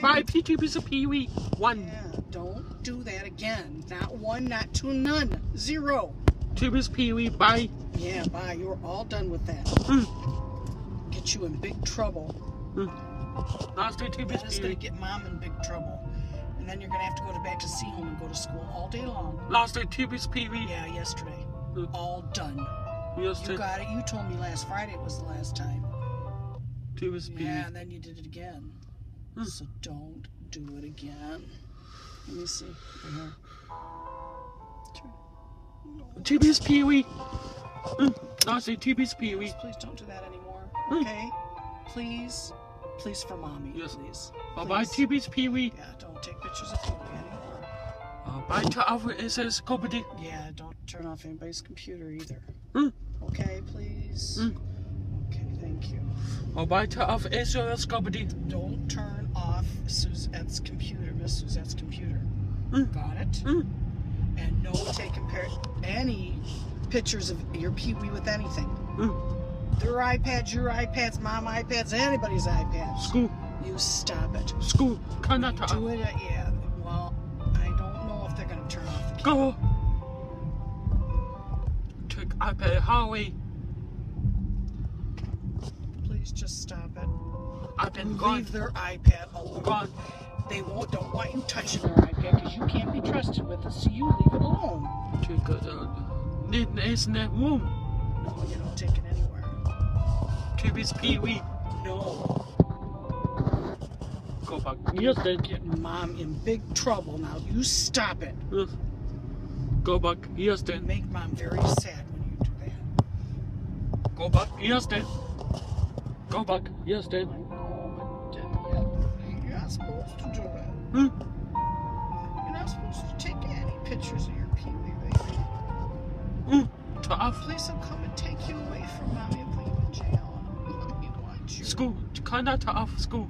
Bye-bye, two pieces of Pee-wee. 1. Yeah, don't do that again. Not 1, not 2, none. 0. 2 pieces of Pee-wee, bye. Yeah, bye. You're all done with that. Get you in big trouble. Last 2 pieces That is going to get Mom in big trouble. And then you're going to have to go back to sea home and go to school all day long. Last 2 pieces of Pee-wee. Yeah, yesterday. All done. Yesterday. You got it. You told me last Friday it was the last time. 2 pieces of Pee-wee. Yeah, and then you did it again. So don't do it again. Let me see. Here. 2 pieces of Pee-wee. Last 2 pieces of Pee-wee. Please don't do that anymore. Okay? Please. Please for Mommy. Yes. Please. Bye-bye, 2 pieces of Pee-wee. Yeah, don't take pictures of Pee-wee anymore. Bye to our SS company. Yeah, don't turn off anybody's computer either. Okay, please. Okay, thank you. Bye to our SS company. Don't turn off Suzette's computer, Miss Suzette's computer. Got it? And no taking any pictures of your Pee-wee with anything. Their iPads, your iPads, Mom iPads, anybody's iPads. School. You stop it. School. Cannot do it. Yeah. Well, I don't know if they're gonna turn off the camera. Go. Take iPad Howie. Please just stop it. iPad gone. Leave their iPad alone. Gone. They don't want you touching their iPad because you can't be trusted with it, so you leave it alone. Take it. It's in that room. No, you don't take it anywhere. 2 pieces of Pee-wee. No. Go back. Yes, then. Getting Mom in big trouble now. You stop it. Go back. Yes, You then. make Mom very sad when you do that. Go back. Yes, then. Go back. Yes, then. You're not supposed to do it. You're not supposed to take any pictures of your Pee-wee, baby. Police will come and take you away from Mommy and put you in jail. We want you. School. Cannot off school.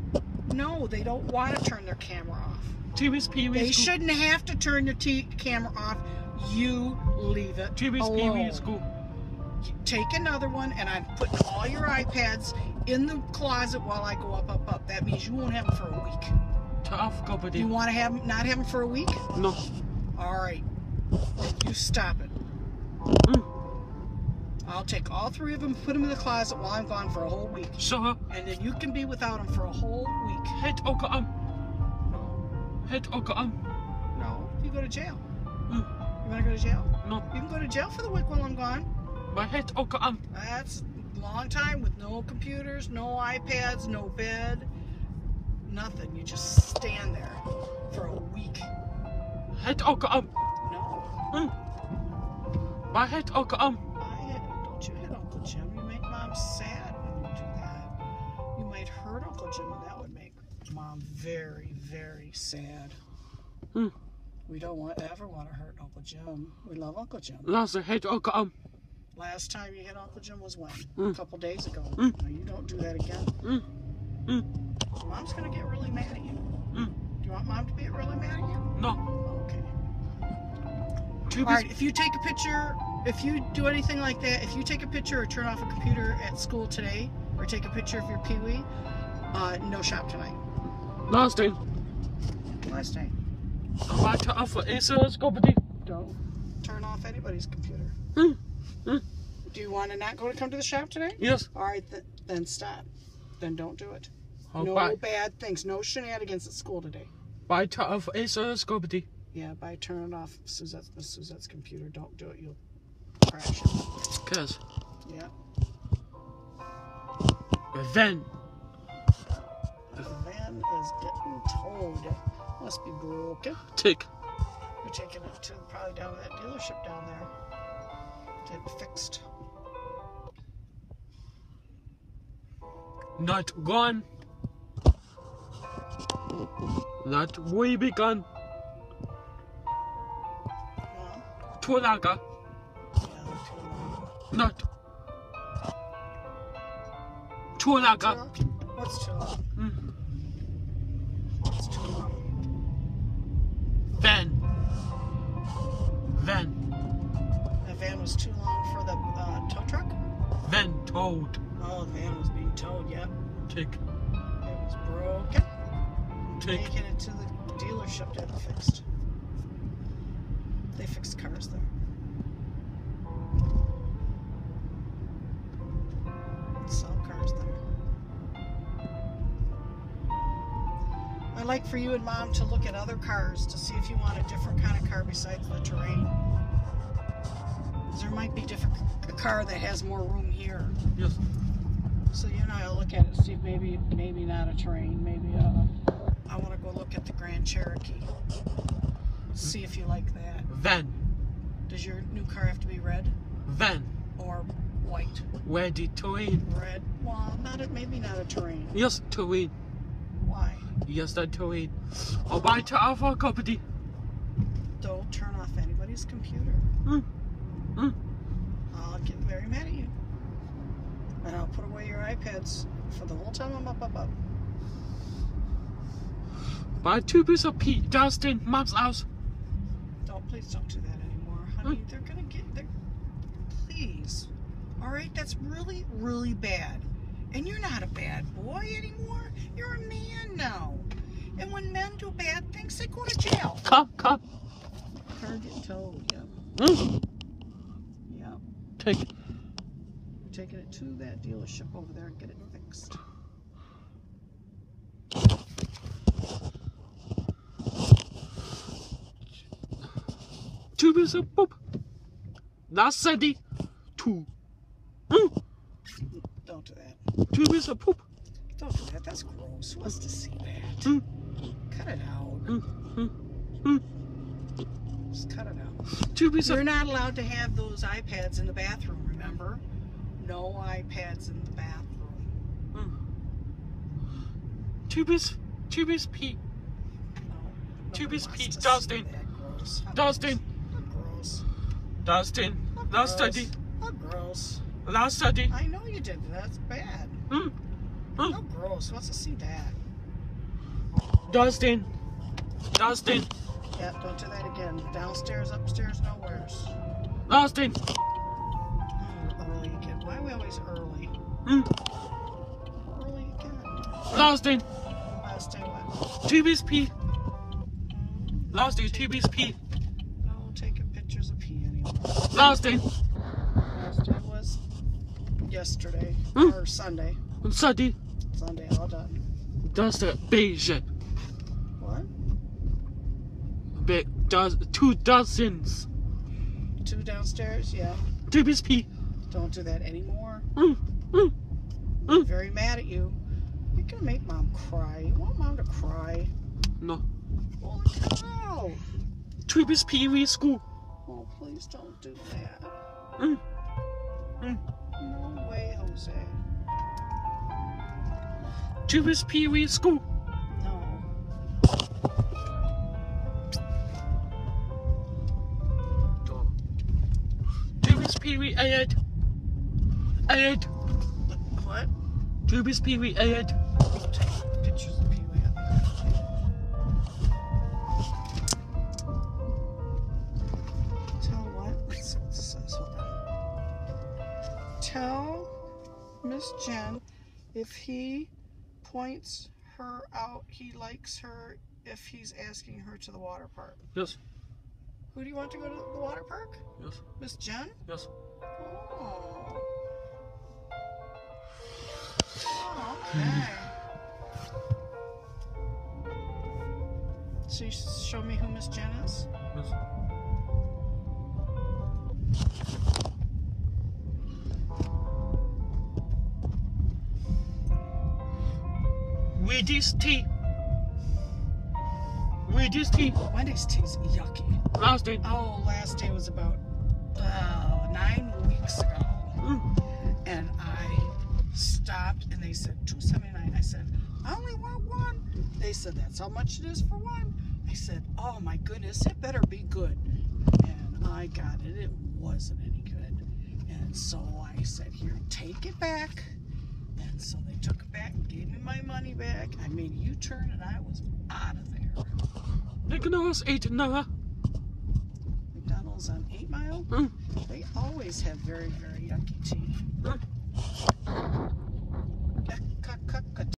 No, they don't want to turn their camera off. 2 pieces of Pee-wee. They shouldn't have to turn their camera off. You leave it 2 pieces of Pee-wee in school. Take another one, and I'm putting all your iPads in the closet while I go up. That means you won't have them for a week. To off company. You want to not have them for a week? No. All right. You stop it. I'll take all 3 of them, put them in the closet while I'm gone for a whole week. Sure. And then you can be without them for a whole week. Head oka No. Head oka No. You go to jail. You want to go to jail? No. You can go to jail for the week while I'm gone. My head oka That's a long time with no computers, no iPads, no bed, nothing. You just stand there for a week. Head oka No. My head oka Don't you hit Uncle Jim. You make Mom sad when you do that. You might hurt Uncle Jim, and that would make Mom very, very sad. We don't ever want to hurt Uncle Jim. We love Uncle Jim. Last head oka Last time you hit Uncle Jim was when? A couple days ago. No, you don't do that again. Mom's going to get really mad at you. Do you want Mom to be really mad at you? No. Okay. Alright, if you take a picture, if you do anything like that, if you take a picture or turn off a computer at school today, or take a picture of your Pee-wee, no shop tonight. Last day. Last day. Bye to off SS company. Don't turn off anybody's computer. Do you want to not come to the shop today? Yes. Alright, then stop. Then don't do it. No bye. bad things. No shenanigans at school today. Bye to off SS company. Yeah, by turning off Suzette's computer. Don't do it. You'll crash it. Cause. Yeah. Then. The van is getting towed. Must be broken. Tick. We're taking it to probably down to that dealership down there. To get it fixed. Not gone. Not way begun. Tulaga. Not. Tulaga. What's too long? What's too long? Van. The van was too long for the tow truck? Van towed. Oh, the van was being towed, yep. Tick. It was broken. Taking it to the dealership to have it fixed. They fix cars there. Sell cars there. I'd like for you and Mom to look at other cars to see if you want a different kind of car besides the Terrain. There might be a car that has more room here. Yes. So you and I'll look at it and see if maybe not a Terrain, maybe I want to go look at the Grand Cherokee. See if you like that. Van. Does your new car have to be red Van. or white? Ready Terrain. Red. Well, maybe not a Terrain. Yes, Terrain. Why? Yes, that Terrain. I'll buy to our company. Don't turn off anybody's computer. I'll get very mad at you. And I'll put away your iPads for the whole time I'm up. Buy 2 pieces of pea downstairs Mom's house. Please don't do that anymore, honey. They're gonna get there. Please. Alright, that's really, really bad. And you're not a bad boy anymore. You're a man now. And when men do bad things, they go to jail. Come. Car getting towed, yeah. Yeah. Take it. We're taking it to that dealership over there and get it fixed. Two pieces of poop. That's Sandy. 2. Don't do that. 2 pieces of poop. Don't do that. That's gross. Who wants to see that? Cut it out. Just cut it out. 2 pieces. You're not allowed to have those iPads in the bathroom, remember? No iPads in the bathroom. 2 pieces pea. No. 2 pieces Nobody pea. wants to see Dustin. that. Gross. How Dustin. gross. Dustin. How Last gross. study. How gross. Last study. I know you did. That's bad. How gross. Who wants to see that? Dustin. Yeah, don't do that again. Downstairs, upstairs, nowheres. Dustin. Early again. Why are we always early? Early again. Dustin. Last day what? 2 pieces pea. Last day 2 pieces pea. No taking pictures of pee anymore. Last day. Last day was yesterday. Or Sunday. Sunday. Sunday, all done. That's the beige. What? Big 2 dozens. 2 downstairs? Yeah. 2 pieces pea. Don't do that anymore. I'm very mad at you. You're gonna make Mom cry. You want Mom to cry? No. Well, cut it out. 2 pieces pea in school. Oh, please don't do that. Mm. No way, Jose. 2 pieces pea in school. No. 2 pieces pea in ed. What? 2 pieces pea in ed. Take pictures of Pee-wee up there. Tell what? Let's see what this says. Hold on. Tell Miss Jen if he points her out, he likes her if he's asking her to the water park. Yes. Who do you want to go to the water park? Yes. Miss Jen? Yes. Oh. Oh, okay. So you show me who Miss Jen is? Yes. Wendy's tea. Wendy's tea. Wendy's tea's yucky. Last day. Oh, last day was about 9 weeks ago. And I stopped and they said $2.79. I said, I only want 1. They said, that's how much it is for 1. I said, oh my goodness, it better be good. And I got it. It wasn't any good. And so I said, here, take it back. And so they took it back and gave me my money back. I made a U-turn and I was out of there. McDonald's 8 now. McDonald's on 8 Mile? They always have very, very yucky tea.